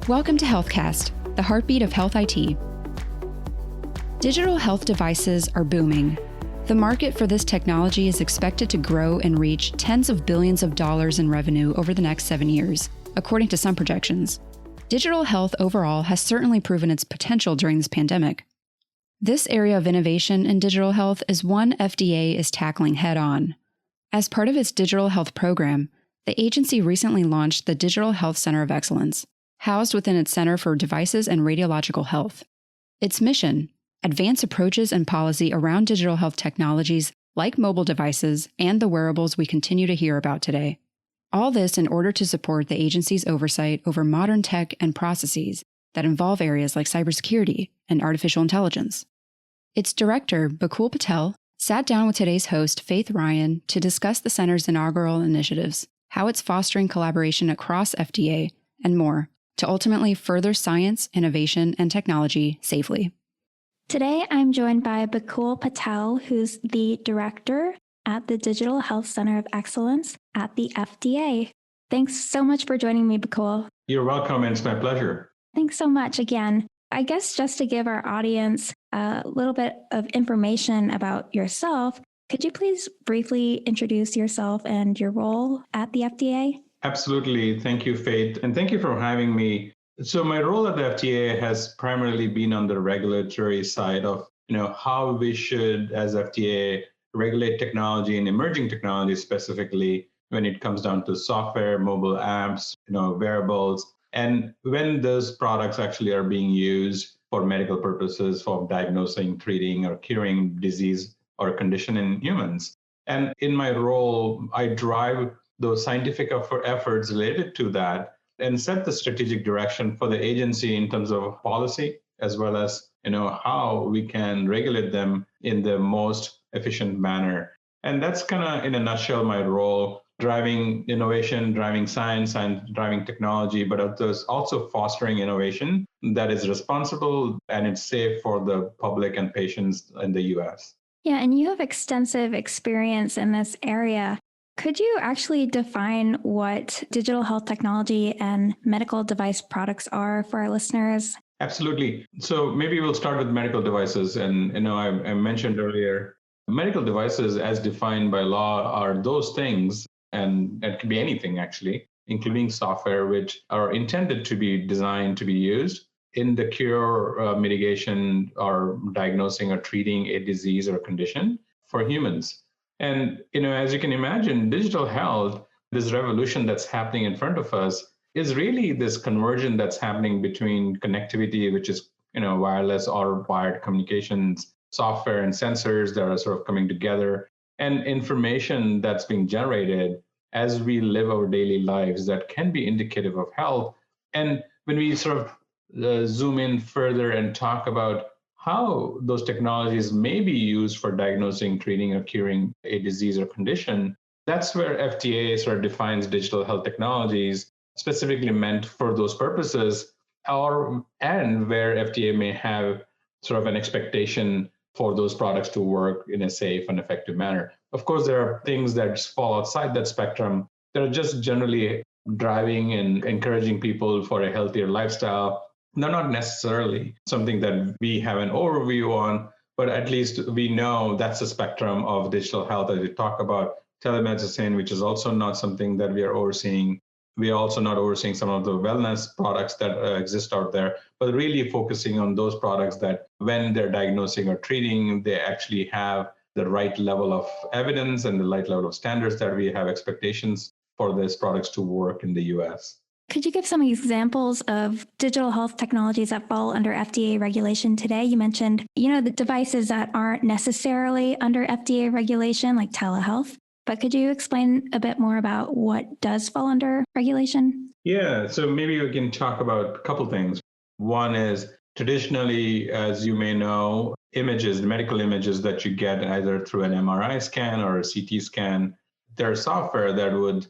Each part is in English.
Welcome to HealthCast, the heartbeat of health IT. Digital health devices are booming. The market for this technology is expected to grow and reach tens of billions of dollars in revenue over the next 7 years, according to some projections. Digital health overall has certainly proven its potential during this pandemic. This area of innovation in digital health is one FDA is tackling head-on. As part of its digital health program, the agency recently launched the Digital Health Center of Excellence, housed within its Center for Devices and Radiological Health. Its mission: advance approaches and policy around digital health technologies like mobile devices and the wearables we continue to hear about today. All this in order to support the agency's oversight over modern tech and processes that involve areas like cybersecurity and artificial intelligence. Its director, Bakul Patel, sat down with today's host, Faith Ryan, to discuss the center's inaugural initiatives, how it's fostering collaboration across FDA, and more, to ultimately further science, innovation, and technology safely. Today, I'm joined by Bakul Patel, who's the director at the Digital Health Center of Excellence at the FDA. Thanks so much for joining me, Bakul. You're welcome, and it's my pleasure. Thanks so much again. I guess just to give our audience a little bit of information about yourself, could you please briefly introduce yourself and your role at the FDA? Absolutely. Thank you, Faith. And thank you for having me. So my role at the FDA has primarily been on the regulatory side of, how we should, as FDA, regulate technology and emerging technology, specifically when it comes down to software, mobile apps, wearables, and when those products actually are being used for medical purposes, for diagnosing, treating, or curing disease or condition in humans. And in my role, I drive those scientific efforts related to that and set the strategic direction for the agency in terms of policy, as well as how we can regulate them in the most efficient manner. And that's kind of, in a nutshell, my role: driving innovation, driving science, and driving technology, but also fostering innovation that is responsible and it's safe for the public and patients in the US. Yeah, and you have extensive experience in this area. Could you actually define what digital health technology and medical device products are for our listeners? Absolutely. So maybe we'll start with medical devices. And I mentioned earlier, medical devices as defined by law are those things, and it can be anything actually, including software, which are intended to be designed to be used in the cure, mitigation, or diagnosing or treating a disease or condition for humans. And, as you can imagine, digital health, this revolution that's happening in front of us, is really this conversion that's happening between connectivity, which is, wireless or wired communications, software and sensors that are sort of coming together, and information that's being generated as we live our daily lives that can be indicative of health. And when we sort of zoom in further and talk about how those technologies may be used for diagnosing, treating, or curing a disease or condition, that's where FDA sort of defines digital health technologies specifically meant for those purposes, and where FDA may have sort of an expectation for those products to work in a safe and effective manner. Of course, there are things that fall outside that spectrum that are just generally driving and encouraging people for a healthier lifestyle. They're not necessarily something that we have an overview on, but at least we know that's the spectrum of digital health. As we talk about telemedicine, which is also not something that we are overseeing. We are also not overseeing some of the wellness products that exist out there, but really focusing on those products that when they're diagnosing or treating, they actually have the right level of evidence and the right level of standards that we have expectations for these products to work in the US. Could you give some examples of digital health technologies that fall under FDA regulation today? You mentioned, the devices that aren't necessarily under FDA regulation, like telehealth. But could you explain a bit more about what does fall under regulation? Yeah, so maybe we can talk about a couple things. One is traditionally, as you may know, images, medical images that you get either through an MRI scan or a CT scan, there's software that would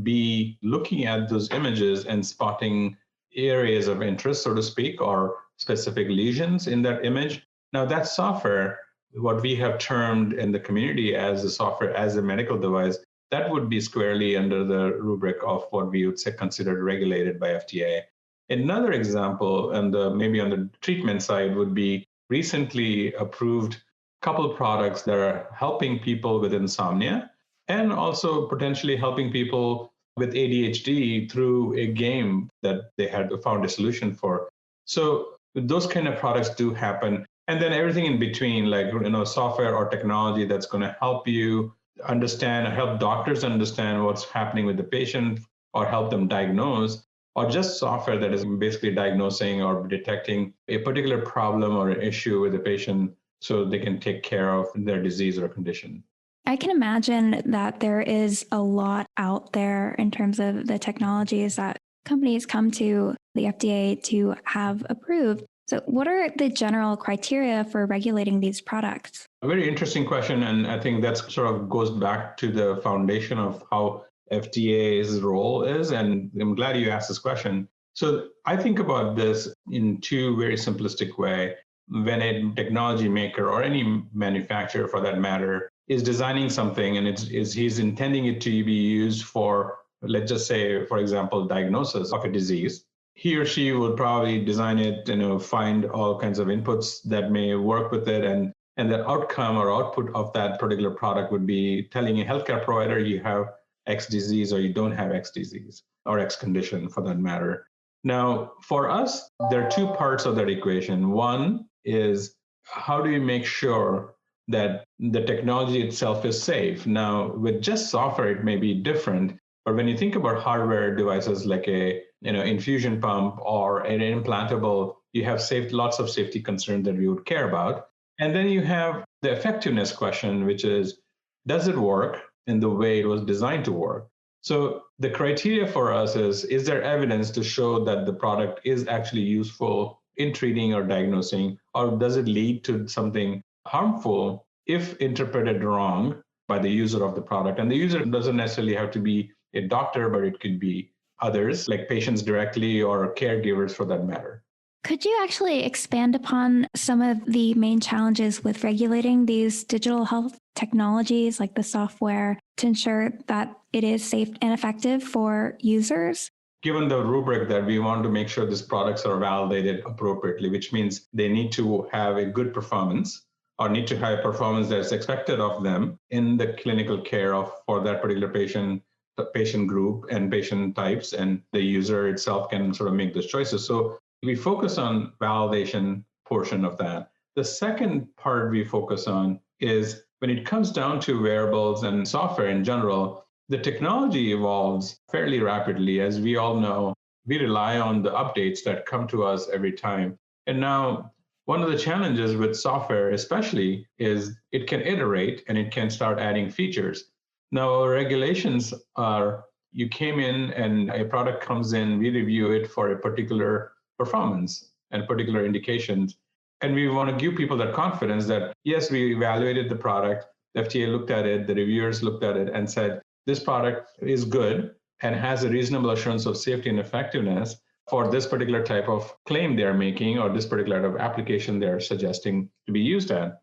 be looking at those images and spotting areas of interest, so to speak, or specific lesions in that image. Now, that software, what we have termed in the community as a software, as a medical device, that would be squarely under the rubric of what we would say considered regulated by FDA. Another example, and maybe on the treatment side, would be recently approved couple products that are helping people with insomnia and also potentially helping people with ADHD through a game that they had found a solution for. So those kind of products do happen. And then everything in between, like software or technology that's going to help you understand, help doctors understand what's happening with the patient or help them diagnose, or just software that is basically diagnosing or detecting a particular problem or an issue with the patient so they can take care of their disease or condition. I can imagine that there is a lot out there in terms of the technologies that companies come to the FDA to have approved. So, what are the general criteria for regulating these products? A very interesting question. And I think that sort of goes back to the foundation of how FDA's role is. And I'm glad you asked this question. So I think about this in two very simplistic ways. When a technology maker or any manufacturer for that matter is designing something and he's intending it to be used for, let's just say, for example, diagnosis of a disease, he or she will probably design it, find all kinds of inputs that may work with it. And the outcome or output of that particular product would be telling a healthcare provider you have X disease or you don't have X disease or X condition for that matter. Now, for us, there are two parts of that equation. One is how do you make sure that the technology itself is safe? Now, with just software, it may be different. But when you think about hardware devices like a infusion pump or an implantable, you have lots of safety concerns that we would care about. And then you have the effectiveness question, which is, does it work in the way it was designed to work? So the criteria for us is there evidence to show that the product is actually useful in treating or diagnosing, or does it lead to something harmful if interpreted wrong by the user of the product? And the user doesn't necessarily have to be a doctor, but it could be others, like patients directly or caregivers for that matter. Could you actually expand upon some of the main challenges with regulating these digital health technologies, like the software, to ensure that it is safe and effective for users? Given the rubric that we want to make sure these products are validated appropriately, which means they need to have a good performance or need to have a performance that's expected of them in the clinical care for that particular patient, the patient group and patient types, and the user itself can sort of make those choices. So we focus on validation portion of that. The second part we focus on is when it comes down to wearables and software in general, the technology evolves fairly rapidly. As we all know, we rely on the updates that come to us every time. And now, one of the challenges with software especially is it can iterate and it can start adding features. Now, our regulations are, you came in and a product comes in, we review it for a particular performance and particular indications. And we want to give people that confidence that, yes, we evaluated the product, the FDA looked at it, the reviewers looked at it and said, this product is good and has a reasonable assurance of safety and effectiveness for this particular type of claim they're making or this particular type of application they're suggesting to be used at.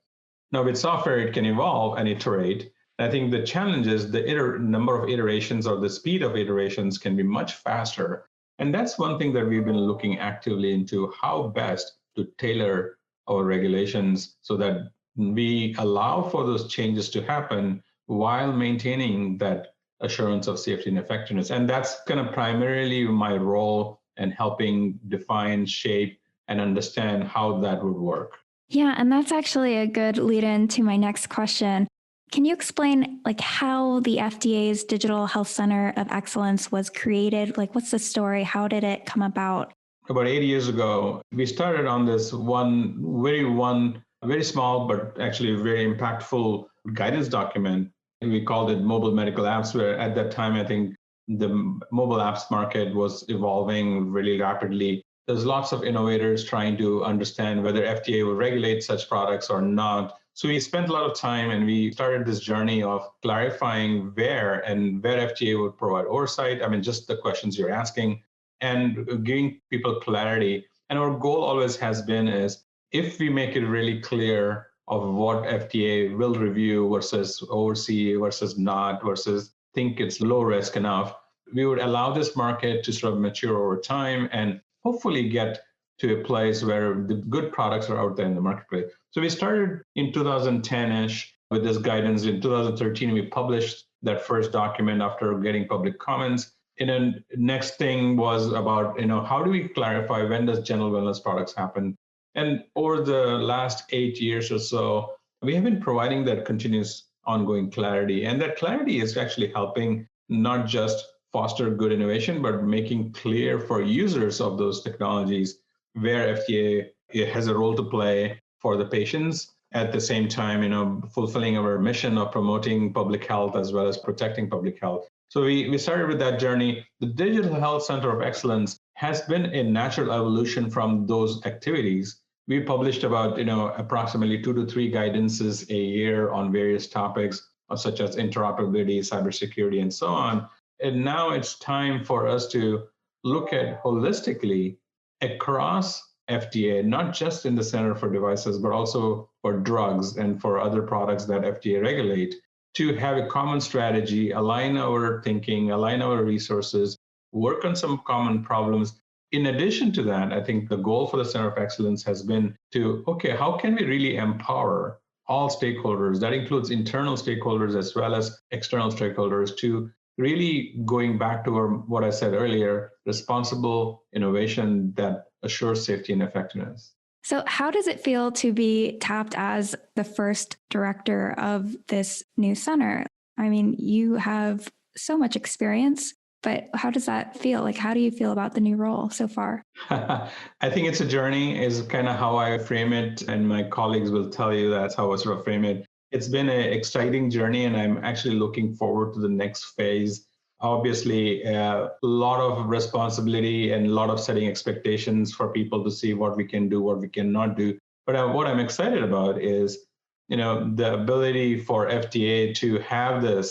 Now, with software, it can evolve and iterate. I think the challenge is the number of iterations or the speed of iterations can be much faster. And that's one thing that we've been looking actively into, how best to tailor our regulations so that we allow for those changes to happen while maintaining that assurance of safety and effectiveness. And that's kind of primarily my role in helping define, shape, and understand how that would work. Yeah, and that's actually a good lead in to my next question. Can you explain how the FDA's Digital Health Center of Excellence was created? What's the story? How did it come about? About 8 years ago, we started on this one very small, but actually very impactful guidance document. And we called it Mobile Medical Apps, where at that time, I think the mobile apps market was evolving really rapidly. There's lots of innovators trying to understand whether FDA will regulate such products or not. So we spent a lot of time and we started this journey of clarifying where FDA would provide oversight. I mean, just the questions you're asking and giving people clarity. And our goal always has been is if we make it really clear of what FDA will review versus oversee versus not versus think it's low risk enough, we would allow this market to sort of mature over time and hopefully get to a place where the good products are out there in the marketplace. So we started in 2010-ish with this guidance. In 2013, we published that first document after getting public comments. And then next thing was about, how do we clarify when does general wellness products happen? And over the last 8 years or so, we have been providing that continuous ongoing clarity. And that clarity is actually helping not just foster good innovation, but making clear for users of those technologies where FDA has a role to play for the patients. At the same time, fulfilling our mission of promoting public health as well as protecting public health. So we started with that journey. The Digital Health Center of Excellence has been a natural evolution from those activities. We published about, approximately 2 to 3 guidances a year on various topics, such as interoperability, cybersecurity, and so on. And now it's time for us to look at holistically across FDA, not just in the Center for Devices, but also for drugs and for other products that FDA regulate, to have a common strategy, align our thinking, align our resources, work on some common problems. In addition to that, I think the goal for the Center of Excellence has been to, okay, how can we really empower all stakeholders? That includes internal stakeholders as well as external stakeholders, to really, going back to what I said earlier, responsible innovation that assures safety and effectiveness. So how does it feel to be tapped as the first director of this new center? I mean, you have so much experience, but how does that feel? Like, how do you feel about the new role so far? I think it's a journey, is kind of how I frame it. And my colleagues will tell you that's how I sort of frame it. It's been an exciting journey, and I'm actually looking forward to the next phase. Obviously, a lot of responsibility and a lot of setting expectations for people to see what we can do, what we cannot do. But what I'm excited about is, the ability for FDA to have the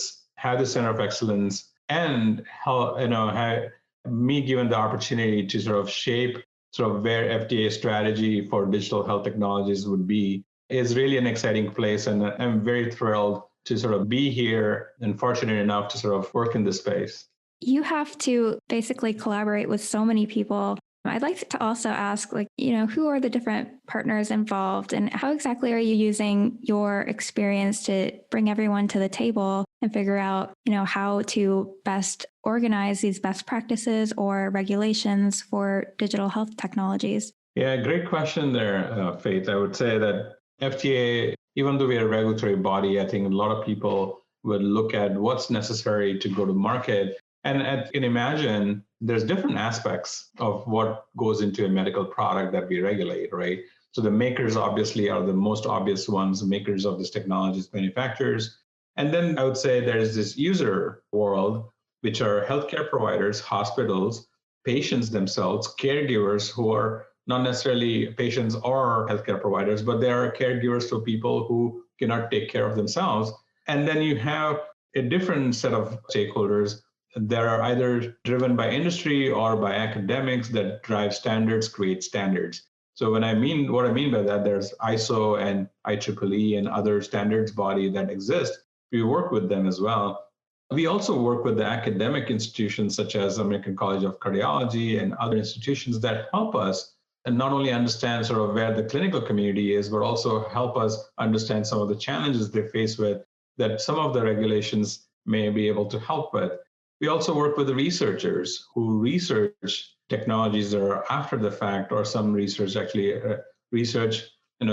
Center of Excellence, and how, have me given the opportunity to sort of shape sort of where FDA strategy for digital health technologies would be, is really an exciting place. And I'm very thrilled to sort of be here and fortunate enough to sort of work in this space. You have to basically collaborate with so many people. I'd like to also ask, who are the different partners involved, and how exactly are you using your experience to bring everyone to the table and figure out, how to best organize these best practices or regulations for digital health technologies? Yeah, great question there, Faith. I would say that FDA, even though we are a regulatory body, I think a lot of people would look at what's necessary to go to market. And you can imagine there's different aspects of what goes into a medical product that we regulate, right? So the makers obviously are the most obvious ones, makers of these technologies, manufacturers. And then I would say there's this user world, which are healthcare providers, hospitals, patients themselves, caregivers who are not necessarily patients or healthcare providers, but they are caregivers for people who cannot take care of themselves. And then you have a different set of stakeholders that are either driven by industry or by academics that drive standards, create standards. So what I mean by that, there's ISO and IEEE and other standards body that exist. We work with them as well. We also work with the academic institutions such as American College of Cardiology and other institutions that help us and not only understand sort of where the clinical community is, but also help us understand some of the challenges they face with that some of the regulations may be able to help with. We also work with the researchers who research technologies that are after the fact, or some research actually research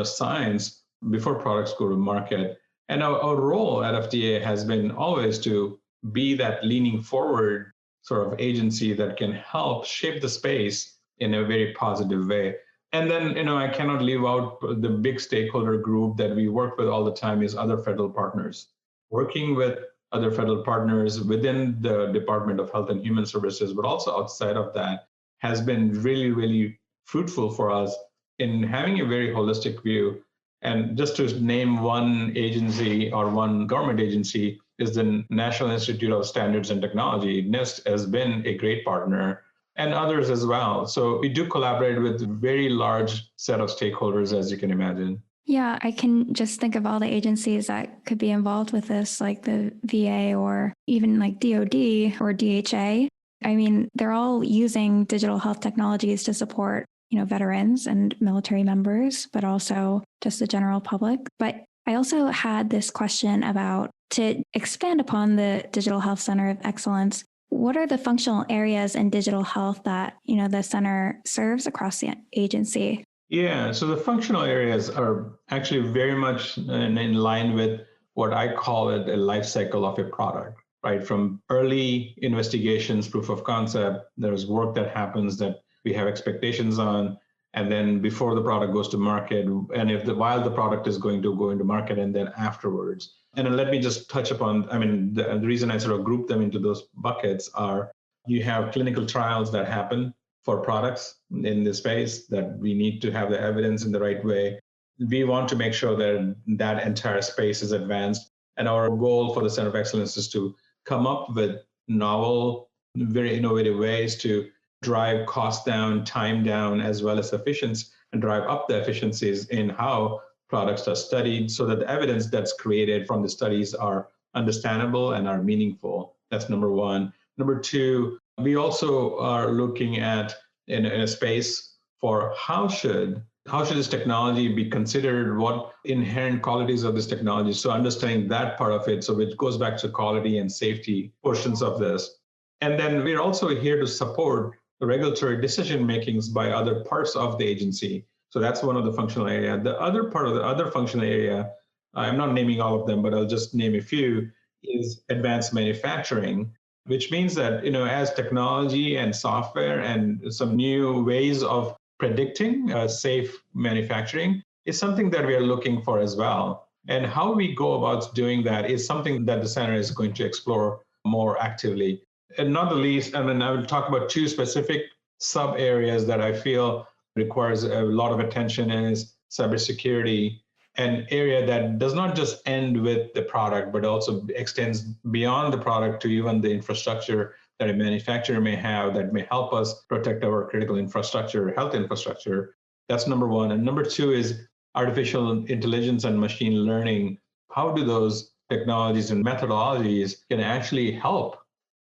science before products go to market. And our role at FDA has been always to be that leaning forward sort of agency that can help shape the space in a very positive way. And then, I cannot leave out the big stakeholder group that we work with all the time is other federal partners. Working with other federal partners within the Department of Health and Human Services, but also outside of that, has been really, really fruitful for us in having a very holistic view. And just to name one agency or one government agency is the National Institute of Standards and Technology. NIST has been a great partner, and others as well. So we do collaborate with a very large set of stakeholders, as you can imagine. Yeah, I can just think of all the agencies that could be involved with this, like the VA or even like DOD or DHA. I mean, they're all using digital health technologies to support, veterans and military members, but also just the general public. But I also had this question about, to expand upon the Digital Health Center of Excellence, what are the functional areas in digital health that, the center serves across the agency? Yeah, so the functional areas are actually very much in line with what I call it a life cycle of a product, right? From early investigations, proof of concept, there's work that happens that we have expectations on, and then before the product goes to market, and while the product is going to go into market, and then afterwards. And then let me just touch upon, the reason I sort of group them into those buckets are you have clinical trials that happen for products in this space that we need to have the evidence in the right way. We want to make sure that that entire space is advanced. And our goal for the Center of Excellence is to come up with novel, very innovative ways to drive costs down, time down, as well as efficiency, and drive up the efficiencies in how products are studied so that the evidence that's created from the studies are understandable and are meaningful. That's number one. Number two, we also are looking at in a space for how should this technology be considered, what inherent qualities of this technology. So understanding that part of it, so it goes back to quality and safety portions of this. And then we're also here to support the regulatory decision makings by other parts of the agency. So that's one of the functional area. The other part of the other functional area, I'm not naming all of them, but I'll just name a few, is advanced manufacturing, which means that, as technology and software and some new ways of predicting safe manufacturing is something that we are looking for as well. And how we go about doing that is something that the center is going to explore more actively. And not the least, I will talk about two specific sub areas that I feel requires a lot of attention, is cybersecurity, an area that does not just end with the product, but also extends beyond the product to even the infrastructure that a manufacturer may have that may help us protect our critical infrastructure, health infrastructure. That's number one. And number two is artificial intelligence and machine learning. How do those technologies and methodologies can actually help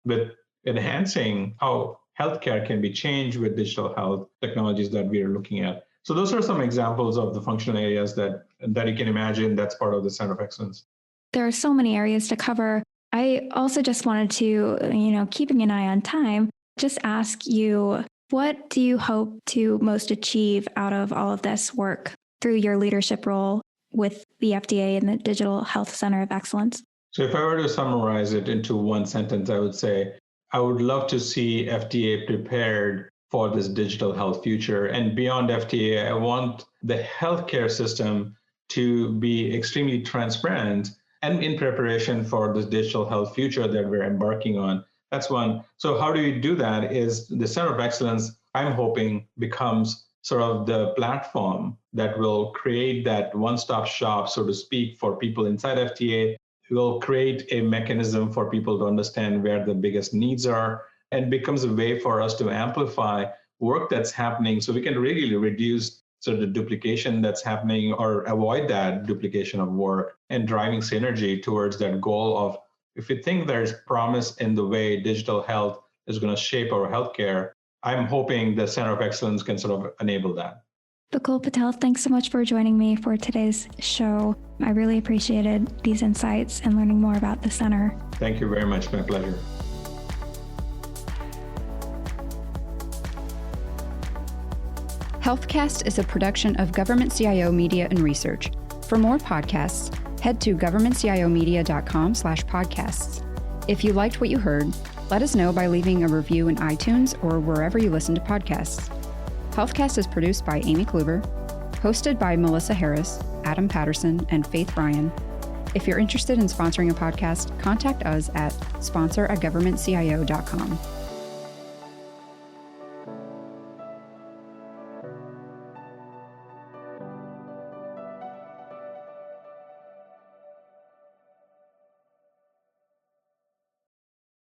with enhancing how healthcare can be changed with digital health technologies that we are looking at? So those are some examples of the functional areas that you can imagine that's part of the Center of Excellence. There are so many areas to cover. I also just wanted to, keeping an eye on time, just ask you, what do you hope to most achieve out of all of this work through your leadership role with the FDA and the Digital Health Center of Excellence? So if I were to summarize it into one sentence, I would say, I would love to see FDA prepared for this digital health future. And beyond FDA, I want the healthcare system to be extremely transparent and in preparation for this digital health future that we're embarking on. That's one. So how do you do that is the Center of Excellence, I'm hoping, becomes sort of the platform that will create that one-stop shop, so to speak, for people inside FDA. It will create a mechanism for people to understand where the biggest needs are, and becomes a way for us to amplify work that's happening so we can really reduce sort of the duplication that's happening or avoid that duplication of work, and driving synergy towards that goal of, if you think there's promise in the way digital health is going to shape our healthcare, I'm hoping the Center of Excellence can sort of enable that. Bakul Patel, thanks so much for joining me for today's show. I really appreciated these insights and learning more about the center. Thank you very much. My pleasure. HealthCast is a production of Government CIO Media and Research. For more podcasts, head to governmentciomedia.com/podcasts. If you liked what you heard, let us know by leaving a review in iTunes or wherever you listen to podcasts. HealthCast is produced by Amy Kluber, hosted by Melissa Harris, Adam Patterson, and Faith Ryan. If you're interested in sponsoring a podcast, contact us at sponsor@governmentcio.com.